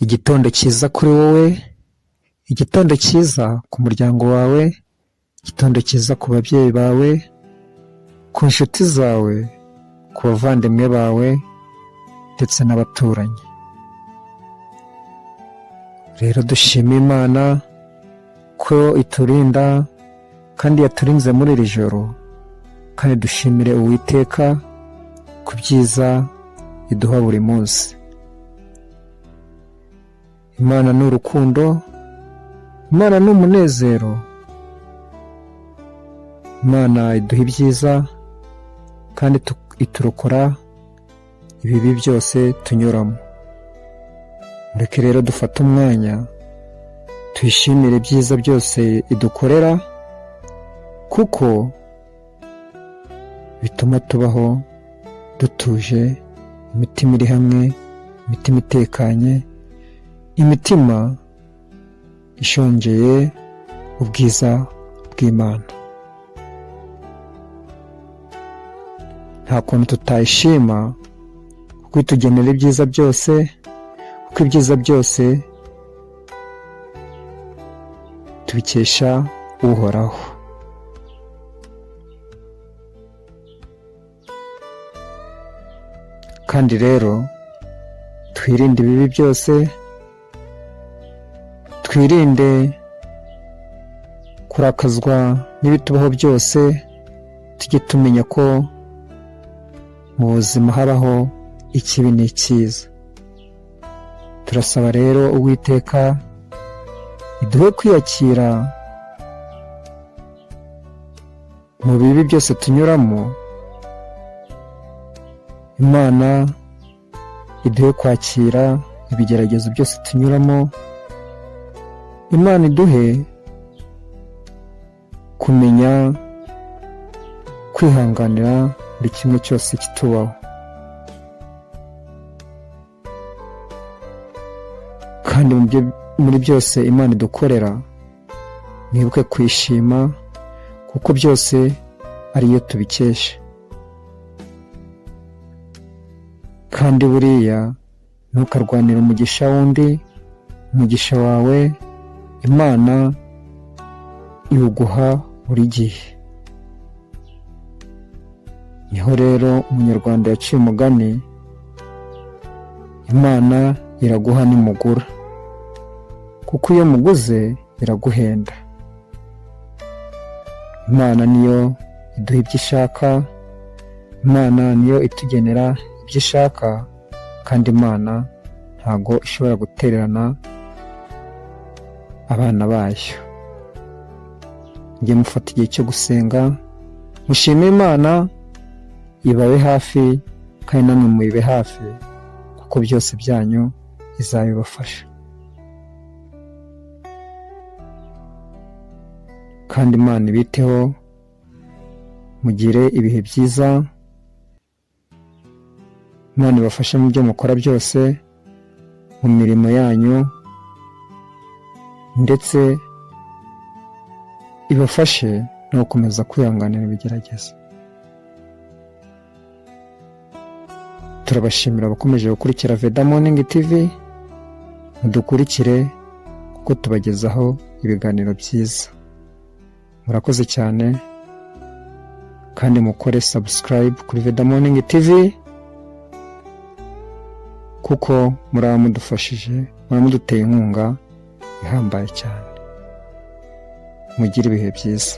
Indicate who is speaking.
Speaker 1: igitondo cyiza kuri wowe, igitondo cyiza ku muryango wawe, igitondo cyiza ku babyeyi bawe, ku nshuti zawe, ku bavandimwe bawe ndetse n'abaturanyi. Rero dushime Imana ko iturinda kandi yaturinze muri iri joro, kandi dushimire Uwiteka ku byiza iduha buri munsi. Imana ni urukundo, Imana ni umunezero, Imana iduha ibyiza kandi iturokora ibibi byose tunyuramo. Mureke rero dufate umwanya tuyishimire ibyiza byose idukorera, kuko bituma tubaho dutuje, imitima iri hamwe, imitima itekanye, imitima ishongeye ubwiza bw'Imana. Nta kuntu tutayishima kuko itugenera ibyiza byose, kuko ibyiza byose tubikesha Uhoraho. Kandi rero twirinde ibibi byose, twirinde kurakazwa n'ibitubaho byose, tujye tumenya ko mu buzima habaho ikibi n'icyiza. Turasaba rero Uwiteka iduhe kwiyakira mu bibi byose tunyuramo. Imana iduhe kwakira ibigeragezo byose tunyuramo. Imana iduhe kumenya kwihanganira buri kimwe cyose kitubaho. Kandi muri byose Imana idukorera, mwibuke kwishima, kuko byose ariyo tubikesha. Kandi buriya ntukarwanire umugisha wundi, umugisha wawe Imana iwuguha buri gihe. Niho rero Umunyarwanda yaciye umugani, Imana iraguha nimugura, kuko iyo muguze iraguhenda. Imana niyo iduha ibyo ishaka, Imana niyo itugenera ibyo ishaka, kandi Imana ntago ishobora gutererana abana bayo. Njye mufata igihe cyo gusenga, mushime Imana ibabe hafi, kandi namwe muyibe hafi, kuko byose byanyu izabibafasha. Kandi Imana ibiteho, mugire ibihe byiza, Imana ibafashe mu byo mukora byose, mu mirimo yanyu, ndetse ibafashe no gukomeza kwihanganira ibigeragezo. Turabashimira abakomeje gukurikira Veda Morning TV, mudukurikire kuko tubagezaho ibiganiro byiza. Murakoze cyane, kandi mukore subscribe kuri Veda Morning TV, kuko muraba mudufashije, muramuduteye inkunga ihambaye cyane. Mugire ibihe byiza.